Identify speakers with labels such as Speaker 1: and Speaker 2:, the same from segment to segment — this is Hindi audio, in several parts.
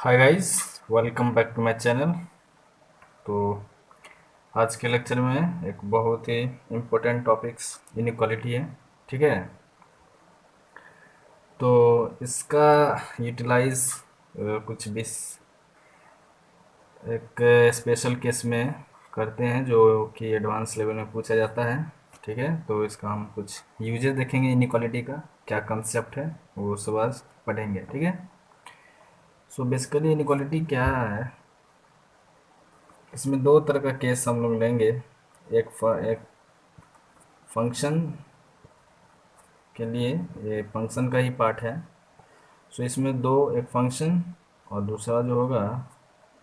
Speaker 1: Hi guys, welcome back to my channel. तो आज के लेक्चर में एक बहुत ही इम्पोर्टेंट टॉपिक्स इनइक्वालिटी है। ठीक है, तो इसका यूटिलाइज कुछ भी एक स्पेशल केस में करते हैं जो कि एडवांस लेवल में पूछा जाता है। ठीक है, तो इसका हम कुछ यूजेस देखेंगे, इनइक्वालिटी का क्या कंसेप्ट है वो सब आज पढ़ेंगे। ठीक है, सो बेसिकली इनइक्वालिटी क्या है, इसमें दो तरह का केस हम लोग लेंगे। एक फंक्शन के लिए, ये फंक्शन का ही पार्ट है। सो इसमें दो, एक फंक्शन और दूसरा जो होगा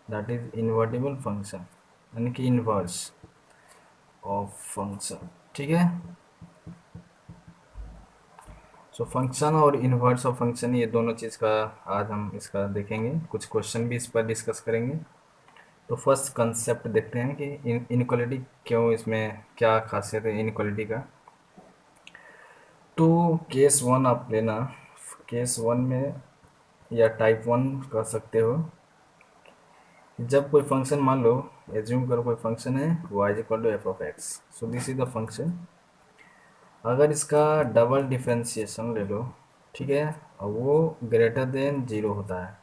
Speaker 1: दैट इज इन्वर्टिबल फंक्शन, यानी कि इन्वर्स ऑफ फंक्शन। ठीक है, सो फंक्शन और इन्वर्स ऑफ फंक्शन, ये दोनों चीज़ का आज हम इसका देखेंगे, कुछ क्वेश्चन भी इस पर डिस्कस करेंगे। तो फर्स्ट कंसेप्ट देखते हैं कि इनइक्वालिटी क्यों, इसमें क्या खासियत है इनइक्वालिटी का। तो केस वन आप लेना, केस वन में या टाइप वन कर सकते हो। जब कोई फंक्शन, मान लो एज्यूम करो कोई फंक्शन है y is equal to F of x, so this is the function. अगर इसका डबल डिफ्रेंशिएशन ले लो, ठीक है, और वो ग्रेटर देन जीरो होता है।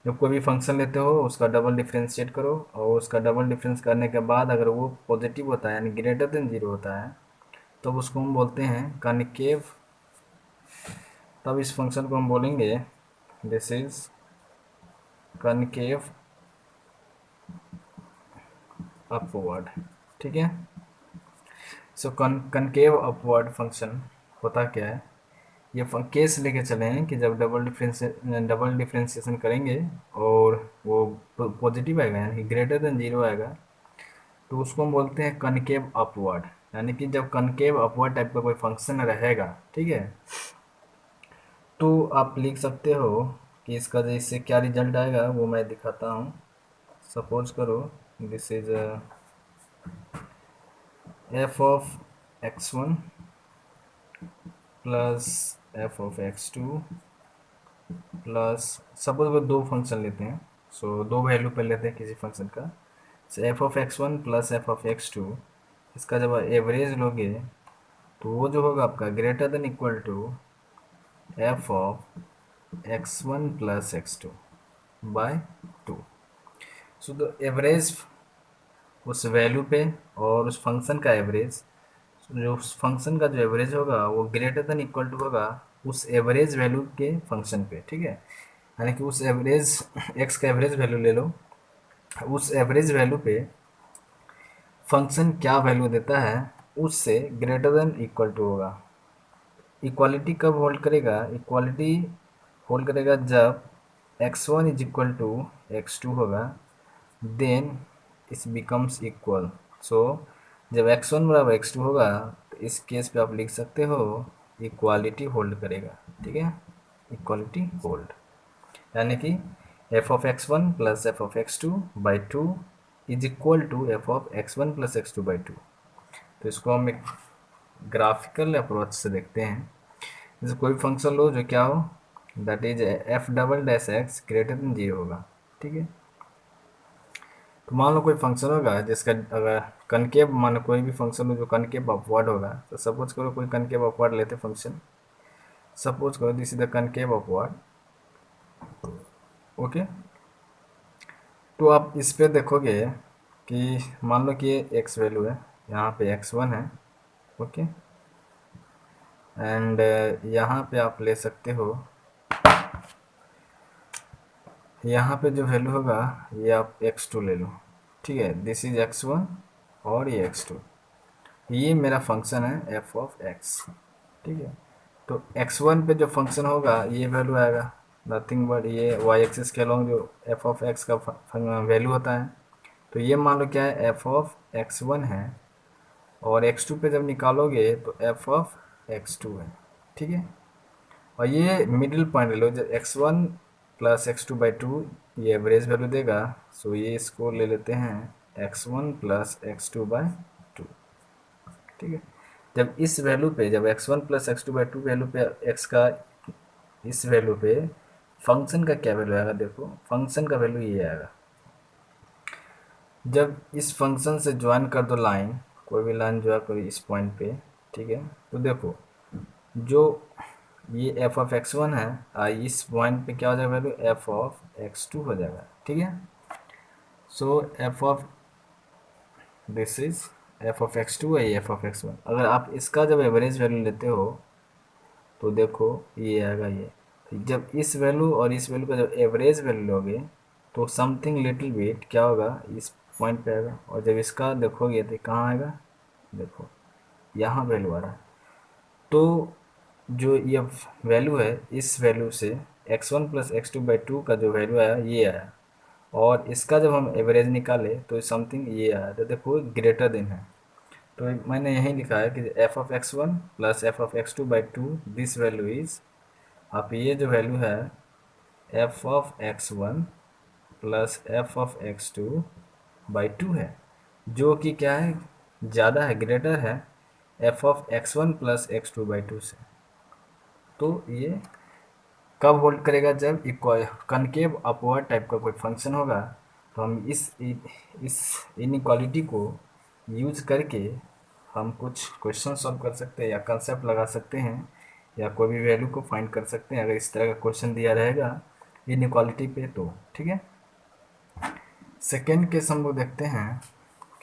Speaker 1: जब कोई भी फंक्शन लेते हो उसका डबल डिफ्रेंशिएट करो, और उसका डबल डिफरेंस करने के बाद अगर वो पॉजिटिव होता है यानी ग्रेटर देन जीरो होता है, तब उसको हम बोलते हैं कनकेव। तब इस फंक्शन को हम बोलेंगे दिस इज कनकेव अपवर्ड। ठीक है, सो कनकेव अपवर्ड फंक्शन होता क्या है, ये केस लेके चले हैं कि जब डबल डिफ्रेंशिएशन करेंगे और वो पॉजिटिव आएगा यानी कि ग्रेटर देन जीरो आएगा, तो उसको हम बोलते हैं कनकेव अपवर्ड। यानी कि जब कनकेव अपवर्ड टाइप का कोई फंक्शन रहेगा, ठीक है, तो आप लिख सकते हो कि इसका इससे क्या रिजल्ट आएगा वो मैं दिखाता हूँ। सपोज करो this is F of x one plus F of x two plus, suppose वो दो फंक्शन लेते हैं, सो दो वैल्यू पर लेते हैं किसी फंक्शन का। So F of x one plus F of x two, इसका जब एवरेज लोगे तो वो जो होगा आपका greater than equal to F of x one plus x two by two. So the average उस वैल्यू पे और उस फंक्शन का एवरेज, जो उस फंक्शन का जो एवरेज होगा वो ग्रेटर देन इक्वल टू होगा उस एवरेज वैल्यू के फंक्शन पे। ठीक है, यानी कि उस एवरेज एक्स का एवरेज वैल्यू ले लो, उस एवरेज वैल्यू पे फंक्शन क्या वैल्यू देता है उससे ग्रेटर देन इक्वल टू होगा। इक्वालिटी कब होल्ड करेगा, इक्वालिटी होल्ड करेगा जब x one is equal to x two होगा, देन इस बिकम्स इक्वल। सो जब एक्स वन बराबर एक्स टू होगा तो इस केस पे आप लिख सकते हो इक्वालिटी होल्ड करेगा। ठीक है, इक्वालिटी होल्ड, यानी कि F of x one plus F of x two by two is equal to F of x one plus x two by two. तो इसको हम एक ग्राफिकल अप्रोच से देखते हैं। जैसे कोई फंक्शन लो जो क्या हो, that is F double dash x greater than zero होगा। ठीक है, तो मान लो कोई फंक्शन होगा जिसका अगर कनकेव, मान लो कोई भी फंक्शन हो जो कनकेव अपवर्ड होगा, तो सपोज करो कोई कनकेव अपवर्ड लेते फंक्शन, सपोज करो this is the concave upward. Okay, तो आप इस पे देखोगे कि मान लो कि ये एक्स वैल्यू है, यहाँ पे एक्स वन है। ओके, एंड यहाँ पे आप ले सकते हो, यहाँ पे जो वैल्यू होगा ये आप एक्स टू ले लो। ठीक है, दिस इज एक्स वन और ये एक्स टू, ये मेरा फंक्शन है एफ ऑफ एक्स। ठीक है, तो एक्स वन पे जो फंक्शन होगा ये वैल्यू आएगा, नथिंग बट ये वाई एक्सिस के अलॉन्ग जो एफ ऑफ एक्स का वैल्यू होता है। तो ये मान लो क्या है, एफ ऑफ एक्स वन है, और एक्स टू पे जब निकालोगे तो एफ ऑफ एक्स टू है। ठीक है, और ये मिडिल पॉइंट ले लो, जब x one plus x two by to ये एवरेज वैल्यू देगा, सो ये इसको ले लेते हैं x one plus x two by to. ठीक है, जब इस वैल्यू पे, जब x one plus x two by to value पे एक्स का, इस वैल्यू पे फंक्शन का क्या वैल्यू आएगा, देखो फंक्शन का वैल्यू ये आएगा, जब इस फंक्शन से ज्वाइन कर दो लाइन, कोई भी लाइन ज्वाइन करो इस पॉइंट पे, ठीक है, तो देखो जो ये एफ ऑफ एक्स वन है, इस पॉइंट पे क्या हो जाएगा value, F of x two हो जाएगा, ठीक है। So F of this is F of x two है, ये एफ ऑफ एक्स वन। अगर आप इसका जब एवरेज वैल्यू लेते हो तो देखो ये आएगा ये, तो जब इस वैल्यू और इस वैल्यू का जब एवरेज वैल्यू लोगे तो समथिंग लिटिल बिट क्या होगा, इस पॉइंट पे आएगा, और जब इसका देखोगे तो कहाँ आएगा, देखो यहाँ वैल्यू आ रहा है। तो जो ये वैल्यू है, इस वैल्यू से x one plus x two by to का जो वैल्यू आया ये आया, और इसका जब हम एवरेज निकाले तो समथिंग ये आया, तो देखो ग्रेटर देन है। तो मैंने यही लिखा है कि F of x one plus F of x two by to this value is, आप ये जो वैल्यू है f of x one plus F of x two by to है, जो कि क्या है, ज़्यादा है, ग्रेटर है f of x one plus x two by to से। तो ये कब होल्ड करेगा, जब इक्वल कनकेव अपवर्ड टाइप का कोई फंक्शन होगा, तो हम इस इनइक्वालिटी को यूज करके हम कुछ क्वेश्चन सॉल्व कर सकते हैं या कंसेप्ट लगा सकते हैं या कोई भी वैल्यू को फाइंड कर सकते हैं, अगर इस तरह का क्वेश्चन दिया रहेगा इनइक्वालिटी पे तो, ठीक है। सेकेंड केस हम लोग देखते हैं,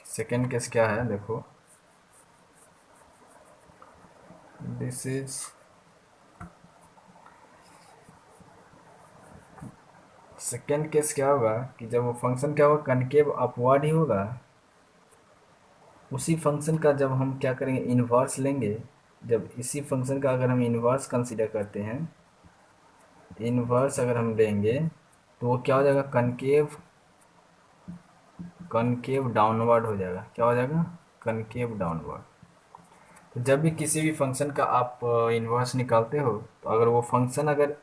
Speaker 1: सेकेंड केस क्या है, देखो दिस इज सेकेंड केस क्या होगा कि जब वो फंक्शन क्या होगा, कनकेव अपवर्ड ही होगा, उसी फंक्शन का जब हम क्या करेंगे, इन्वर्स लेंगे। जब इसी फंक्शन का अगर हम इन्वर्स कंसीडर करते हैं, इन्वर्स अगर हम लेंगे तो वो क्या हो जाएगा, कनकेव कनकेव डाउनवर्ड हो जाएगा, क्या हो जाएगा, कनकेव डाउनवर्ड। तो जब भी किसी भी फंक्शन का आप इन्वर्स निकालते हो, तो अगर वो फंक्शन अगर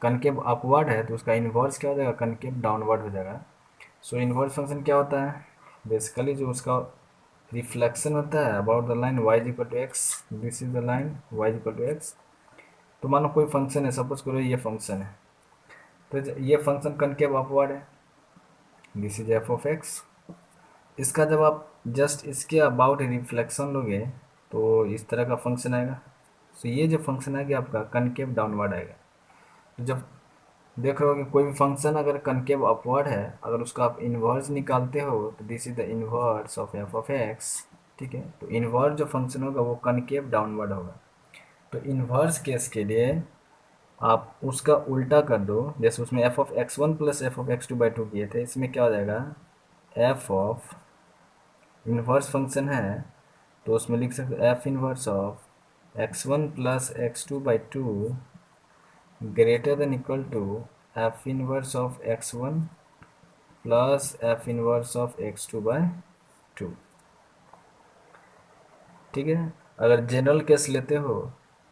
Speaker 1: कनकेव अपवर्ड है तो उसका इन्वर्स क्या हो जाएगा, कनकेव डाउनवर्ड हो जाएगा। सो इन्वर्स फंक्शन क्या होता है, बेसिकली जो उसका रिफ्लेक्शन होता है about the line y is equal to x, this is the line y is equal to x. तो मान लो कोई फंक्शन है, सपोज करो ये फंक्शन है, तो ये फंक्शन कनकेव अपवर्ड है, this is F of x. इसका जब आप जस्ट इसके अबाउट रिफ्लेक्शन लोगे तो इस तरह का फंक्शन आएगा। तो ये जो फंक्शन आएगा आपका कनकेव डाउनवर्ड आएगा। तो जब देख रहे हो कि कोई भी फंक्शन अगर कनकेव अपवर्ड है, अगर उसका आप इन्वर्स निकालते हो तो this is the inverse of F of x, ठीक है। तो इन्वर्स जो फंक्शन होगा वो कनकेव डाउनवर्ड होगा। तो इन्वर्स केस के लिए आप उसका उल्टा कर दो, जैसे उसमें F of x one plus F of x two by to किए थे, इसमें क्या हो जाएगा, एफ ऑफ इन्वर्स फंक्शन है तो उसमें लिख सकते f inverse of x one plus x two by two greater than equal to f inverse of x one plus f inverse of x two by two, ठीक है। अगर जनरल केस लेते हो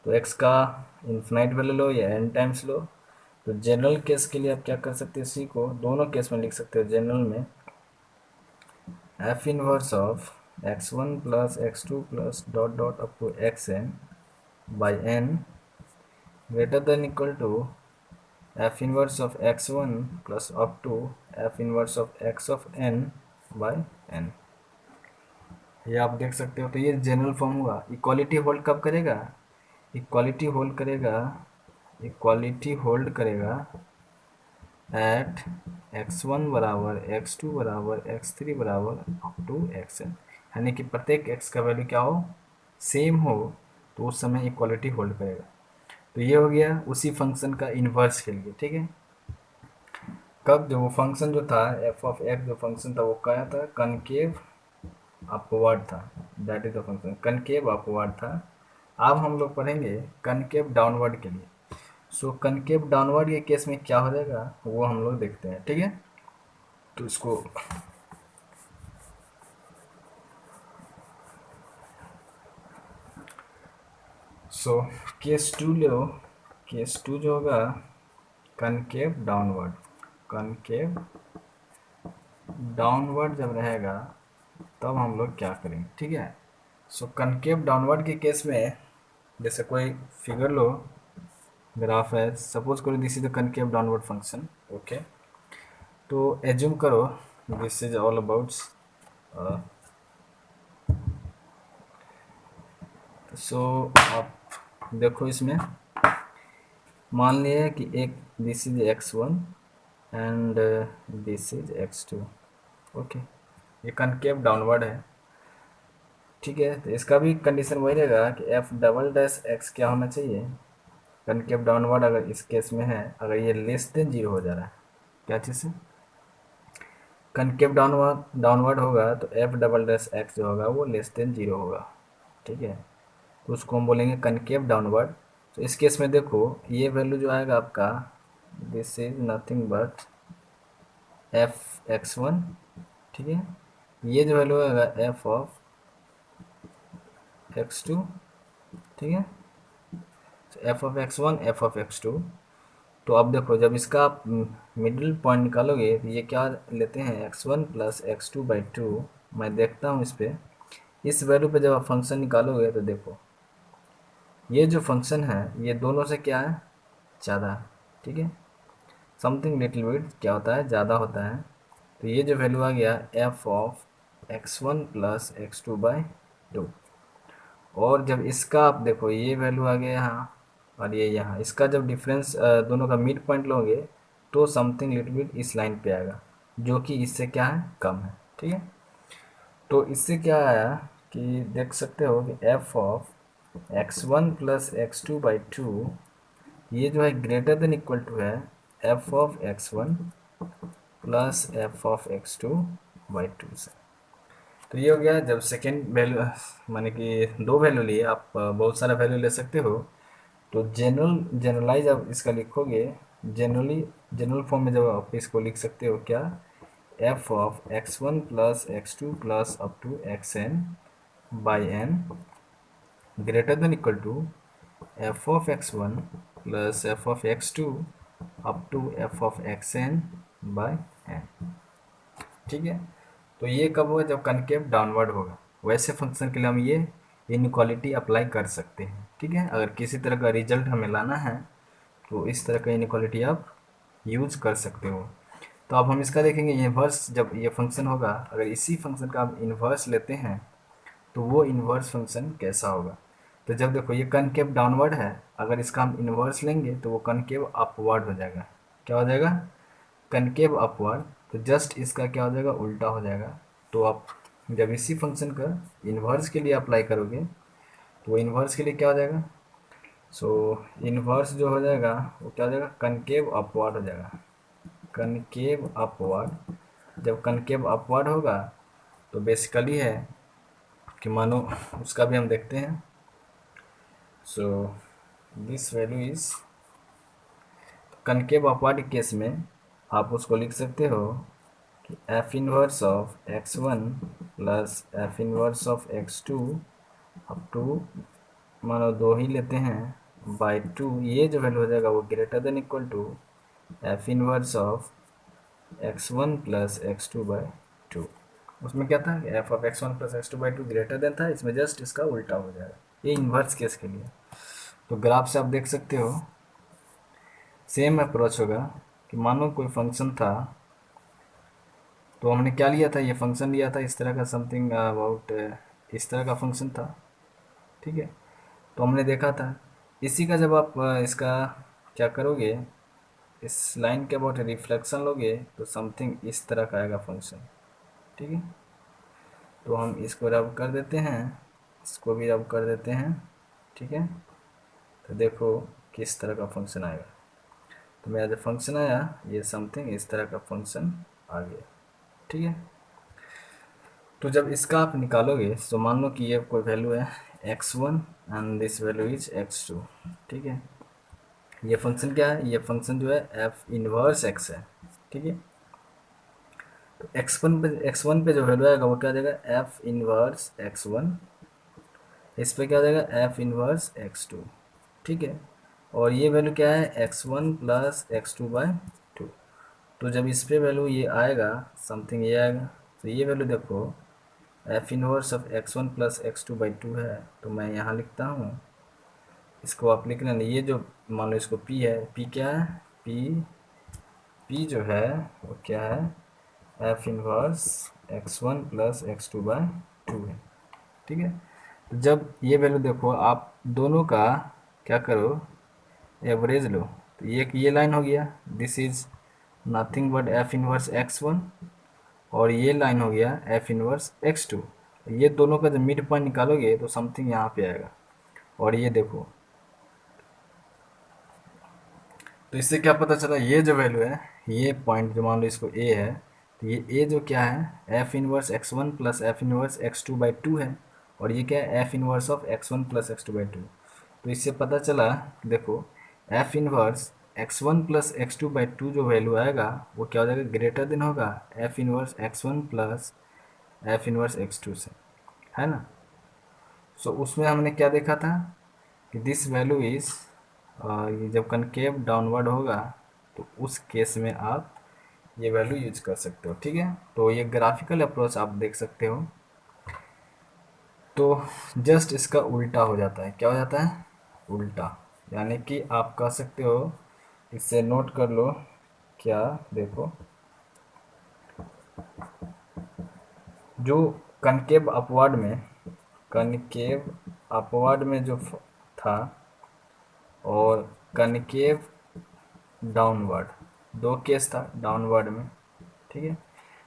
Speaker 1: तो एक्स का इन्फिनाइट वैल्यू लो या एन टाइम्स लो। तो जनरल केस के लिए आप क्या कर सकते हैं, सी को दोनों केस में लिख सकते हो, जनरल में f inverse of x one plus x two plus dot dot up to x n by n greater than equal to f inverse of x one plus up to f inverse of x of n by n. ये आप देख सकते हो। तो ये जनरल फॉर्म हुआ। इक्वालिटी होल्ड कब करेगा, इक्वालिटी होल्ड करेगा, इक्वालिटी होल्ड करेगा एट एक्स वन बराबर एक्स टू बराबर एक्स थ्री बराबर अप टू एक्स एन, यानी कि प्रत्येक एक्स का वैल्यू क्या हो, सेम हो, तो उस समय इक्वालिटी होल्ड करेगा। तो ये हो गया उसी फंक्शन का इन्वर्स के लिए, ठीक है। कब, जो वो फंक्शन जो था एफ ऑफ एक्स जो फंक्शन था वो क्या था, कनकेव अपवर्ड था, that is the function concave upward था। अब हम लोग पढ़ेंगे कनकेव डाउनवर्ड के लिए। सो कनकेव डाउनवर्ड के केस में क्या हो जाएगा वो हम लोग देखते हैं, ठीक है। तो इसको सो केस टू लो, केस टू जो होगा कनकेव डाउनवर्ड, कनकेव डाउनवर्ड जब रहेगा तब हम लोग क्या करेंगे, ठीक है। सो कनकेव डाउनवर्ड के केस में जैसे कोई फिगर लो, ग्राफ है, सपोज करो this is the concave downward function. Okay, तो एज्यूम करो दिस इज ऑल अबाउट, सो आप देखो इसमें मान लिया कि एक this is x1 and this is x2। Okay, ये कनकेव डाउनवर्ड है। ठीक है, तो इसका भी कंडीशन वही रहेगा कि एफ डबल डैश एक्स क्या होना चाहिए, कनकेव डाउनवर्ड अगर इस केस में है, अगर ये लेस देन जीरो हो जा रहा है, क्या चीज़ से कनकेव डाउनवर्ड डाउनवर्ड होगा तो एफ डबल डैश एक्स जो होगा वो लेस देन जीरो होगा। ठीक है, तो उसको हम बोलेंगे कनकेव डाउनवर्ड। तो इस केस में देखो ये वैल्यू जो आएगा आपका, this is nothing but F x one. ठीक है, ये जो वैल्यू आएगा एफ ऑफ एक्स टू। ठीक है, f of x one f of x two. तो अब देखो जब इसका आप मिडिल पॉइंट निकालोगे तो ये क्या लेते हैं, x one plus x two by to. मैं देखता हूँ इस पर, इस वैल्यू पे जब आप फंक्शन निकालोगे तो देखो ये जो फंक्शन है ये दोनों से क्या है, ज़्यादा। ठीक है, समथिंग लिटिल बिट क्या होता है, ज़्यादा होता है। तो ये जो वैल्यू आ गया F of x one plus x two by to. और जब इसका आप देखो ये वैल्यू आ गया यहाँ और ये यहाँ, इसका जब डिफरेंस दोनों का मिड पॉइंट लोगे तो समथिंग लिटिल बिट इस लाइन पे आएगा जो कि इससे क्या है, कम है। ठीक है, तो इससे क्या आया कि देख सकते हो कि F of x one plus x two by to ये जो है ग्रेटर देन इक्वल टू है f of x one plus F of x two by to से। तो ये हो गया जब सेकेंड वैल्यू, माने कि दो वैल्यू लिए आप बहुत सारा वैल्यू ले सकते हो। तो जनरलाइज आप इसका लिखोगे, जनरल फॉर्म में जब आप इसको लिख सकते हो क्या, f of x one plus x two plus up to x n by n greater than equal to F of x one plus F of x two up to F of x n by n. ठीक है, तो ये कब होगा, जब कनकेव डाउनवर्ड होगा। वैसे फंक्शन के लिए हम ये इनक्वालिटी अप्लाई कर सकते हैं। ठीक है, अगर किसी तरह का रिजल्ट हमें लाना है तो इस तरह का इनक्वालिटी आप यूज कर सकते हो। तो अब हम इसका देखेंगे इन्वर्स, जब ये फंक्शन होगा अगर इसी फंक्शन का आप इन्वर्स लेते हैं तो वो इन्वर्स फंक्शन कैसा होगा। तो जब देखो ये कनकेव डाउनवर्ड है, अगर इसका हम इन्वर्स लेंगे तो वो कनकेव अपवर्ड हो जाएगा। क्या हो जाएगा, कनकेव अपवर्ड। तो जस्ट इसका क्या हो जाएगा, उल्टा हो जाएगा। तो आप जब इसी फंक्शन का इन्वर्स के लिए अप्लाई करोगे तो वो इन्वर्स के लिए क्या हो जाएगा, सो इन्वर्स जो हो जाएगा वो क्या हो जाएगा, कनकेव अपवर्ड हो जाएगा। कनकेव अपवर्ड, जब कनकेव अपवर्ड होगा तो बेसिकली है कि मानो उसका भी हम देखते हैं। So this value is concave upward case में आप उसको लिख सकते हो कि f inverse of x one plus f inverse of x two up to, मानो दो ही लेते हैं बाई टू, ये जो वैल्यू हो जाएगा वो greater than equal to f inverse of x one plus x two by two. उसमें क्या था, f of x one plus x two by two greater than था, इसमें जस्ट इसका उल्टा हो जाएगा। ये इन्वर्स केस के लिए। तो ग्राफ से आप देख सकते हो सेम अप्रोच होगा कि मानो कोई फंक्शन था, तो हमने क्या लिया था, ये फंक्शन लिया था इस तरह का, समथिंग अबाउट इस तरह का फंक्शन था। ठीक है, तो हमने देखा था इसी का जब आप इसका क्या करोगे, इस लाइन के अबाउट रिफ्लेक्शन लोगे तो समथिंग इस तरह का आएगा फंक्शन। ठीक है, तो हम इसको रब कर देते हैं, इसको भी रब कर देते हैं। ठीक है, तो देखो किस तरह का फंक्शन आएगा। तो मेरा जो फंक्शन आया ये समथिंग इस तरह का फंक्शन आ गया। ठीक है, तो जब इसका आप निकालोगे तो मान लो कि ये कोई वैल्यू है x1 and this value is x2। ठीक है, ये फंक्शन क्या है, ये फंक्शन जो है f इनवर्स x है। ठीक है, तो x1 पे जो वैल्यू आएगा वो क्या आ जाएगा, f इनवर्स x1। इस पे क्या आ जाएगा, f इनवर्स x2। ठीक है, और ये वैल्यू क्या है, x1 plus x2 by two. तो जब इस पे वैल्यू ये आएगा समथिंग ये आएगा, तो ये वैल्यू देखो F inverse of x one plus x two by to है। तो मैं यहाँ लिखता हूँ इसको आप लिख लेना, ये जो मान लो इसको पी है, पी क्या है, पी जो है वो क्या है, F inverse x1 plus x2 bye 2 है। ठीक है, तो जब ये वैल्यू देखो, आप दोनों का क्या करो, एवरेज लो, तो ये लाइन हो गया, this is nothing but F inverse x1, और ये लाइन हो गया एफ इनवर्स x2। ये दोनों का जब मिड पॉइंट निकालोगे तो समथिंग यहाँ पे आएगा। और ये देखो, तो इससे क्या पता चला, ये जो वैल्यू है, ये पॉइंट जो मान लो इसको ए है, तो ये ए जो क्या है, F inverse x1 plus f inverse x2 by 2 है, और ये क्या है, F inverse of x1 plus x2 by 2। तो इससे पता चला, देखो, F inverse x1 plus x2 by 2 जो वैल्यू आएगा वो क्या हो जाएगा, ग्रेटर देन होगा F inverse x1 plus f inverse x2 से, है ना। सो उसमें हमने क्या देखा था कि दिस वैल्यू इज, ये जब कनकेव डाउनवर्ड होगा तो उस केस में आप ये वैल्यू यूज कर सकते हो। ठीक है, तो ये ग्राफिकल अप्रोच आप देख सकते हो। तो जस्ट इसका उल्टा हो जाता है, क्या हो जाता है, उल्टा, यानी कि आप कह सकते हो, इससे नोट कर लो, क्या देखो, जो कनकेव अपवर्ड में, कनकेव अपवर्ड में जो था, और कनकेव डाउनवर्ड, दो केस था डाउनवर्ड में। ठीक है,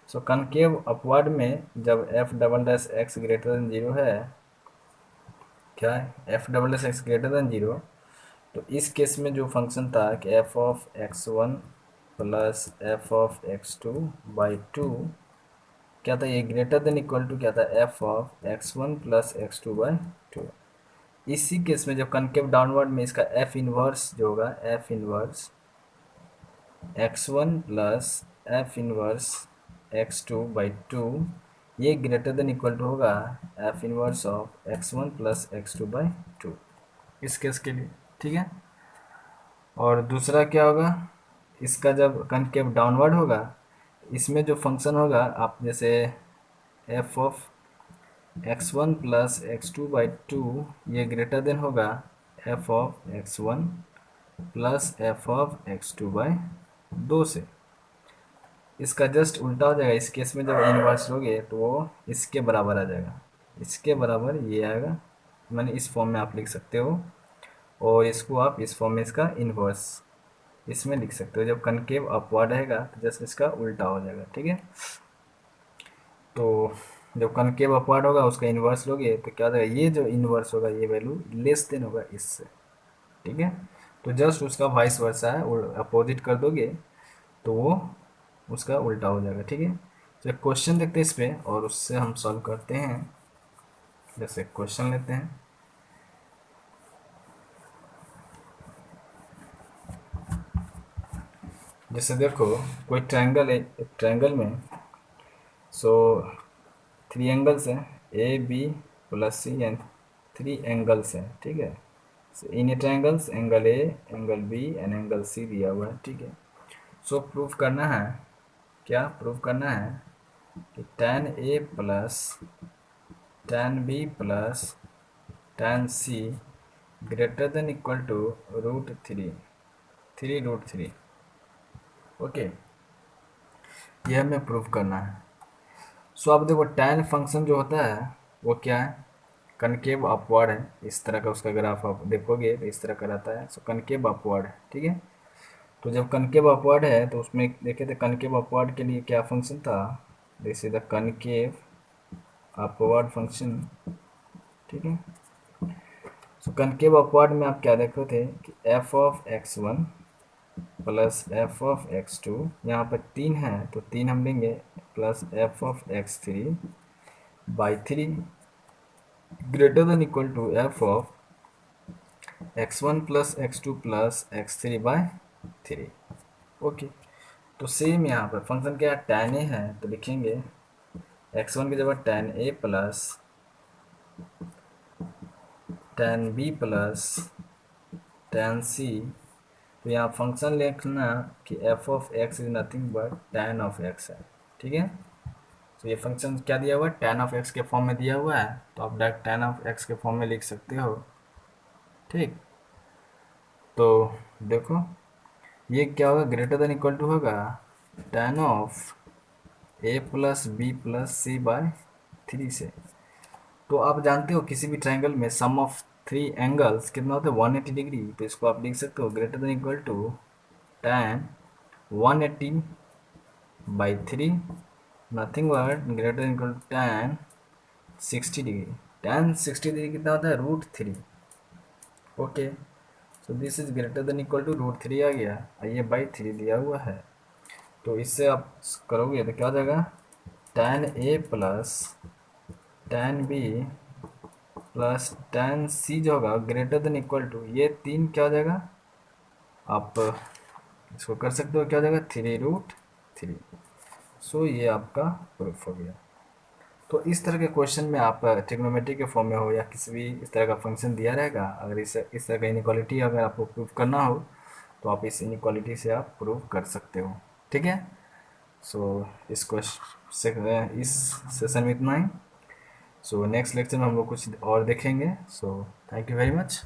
Speaker 1: सो कनकेव अपवर्ड में जब F double dash x greater than zero है, क्या है, F double dash x greater than zero, तो इस केस में जो फंक्शन था कि F of x one plus F of x two by to, क्या था, ये ग्रेटर देन इक्वल टू क्या था, f of x one plus x two by to. इसी केस में जब कनकेव डाउनवर्ड में इसका एफ इनवर्स जो होगा, F inverse x1 plus f inverse x2 by two, ये ग्रेटर देन इक्वल टू होगा F inverse of x1 plus x2 by two, इस केस के लिए। ठीक है, और दूसरा क्या होगा, इसका जब कनकेव डाउनवर्ड होगा, इसमें जो फंक्शन होगा, आप जैसे F of x1 plus x2 by two, ये ग्रेटर देन होगा F of x1 plus F of x2 by दो से। इसका जस्ट उल्टा हो जाएगा, इस केस में जब इन्वर्स लोगे तो वो इसके बराबर आ जाएगा, इसके बराबर ये आएगा, मैंने इस फॉर्म में आप लिख सकते हो, और इसको आप इस फॉर्म में इसका इन्वर्स इसमें लिख सकते हो। जब कनकेव अपवर्ड रहेगा तो जस्ट इसका उल्टा हो जाएगा। ठीक है, तो जब कनकेव अपवर्ड होगा उसका इन्वर्स लोगे तो क्या हो जाएगा, ये जो इन्वर्स होगा ये वैल्यू लेस देन होगा इससे। ठीक है, तो जस्ट उसका वाइस वर्सा है, अपोजिट कर दोगे तो वो उसका उल्टा हो जाएगा। ठीक है, तो एक क्वेश्चन देखते हैं इस पे और उससे हम सॉल्व करते हैं। जैसे क्वेश्चन लेते हैं, जैसे देखो, कोई ट्रायंगल है, एक ट्रायंगल में सो थ्री एंगल्स हैं, A B plus C and three angles हैं। ठीक है, in a triangles angle A, angle B and angle C दिया हुआ है। ठीक है, सो प्रूफ करना है, क्या प्रूफ करना है कि tan A plus tan B plus tan C greater than equal to root three, three root three. Okay, ये हमें प्रूफ करना है। सो अब देखो, tan फंक्शन जो होता है वो क्या है, कनकेव अपवर्ड है, इस तरह का उसका ग्राफ आप देखोगे तो इस तरह का रहता है। सो कनकेव अपवर्ड है। ठीक है, तो जब कनकेव अपवर्ड है तो उसमें देखे थे कनकेव अपवर्ड के लिए क्या फंक्शन था, this is the concave upward function. ठीक है, सो कनकेव अपवर्ड में आप क्या देख रहे थे कि F of x one plus F of x two, यहाँ पर तीन है तो तीन हम लेंगे, plus F of x three by three greater than equal to F of x one plus x two plus x three by three. Okay, तो सेम यहाँ पर फंक्शन क्या है, tan ए है तो लिखेंगे एक्स वन की जगह tan A plus tan B plus tan C. तो यहाँ फंक्शन लिखना कि F of X is nothing but tan of X है। ठीक है, तो ये फंक्शन क्या दिया हुआ है, tan ऑफ एक्स के फॉर्म में दिया हुआ है, तो आप डायरेक्ट tan ऑफ एक्स के फॉर्म में लिख सकते हो। ठीक, तो देखो ये क्या होगा, ग्रेटर देन इक्वल टू होगा tan of A plus B plus C by 3 से। तो आप जानते हो किसी भी ट्रायंगल में सम ऑफ 3 एंगल्स कितना होता है 180 डिग्री। तो इसको आप लिख सकते हो greater than equal to tan 180 by 3, nothing but greater than equal to tan 60 degree. tan 60 degree कितना होता है √3। Okay, so this is greater than equal to √3 आ गया, ये बाई 3 दिया हुआ है। तो इससे आप करोगे तो क्या हो जाएगा, tan A plus tan B plus tan C जो होगा ग्रेटर देन इक्वल टू, ये 3 क्या हो जाएगा, आप इसको कर सकते हो, क्या हो जाएगा 3√3। सो ये आपका प्रूफ हो गया। तो इस तरह के क्वेश्चन में आप ट्रिग्नोमेट्री के फॉर्म में हो या किसी भी इस तरह का फंक्शन दिया रहेगा, अगर इस तरह का इनइक्वालिटी अगर आपको प्रूफ करना हो तो आप इस इनइक्वालिटी से आप प्रूव कर सकते हो। ठीक है, सो इस सेशन में इतना ही। सो नेक्स्ट लेक्चर में हम लोग कुछ और देखेंगे। So thank you very much.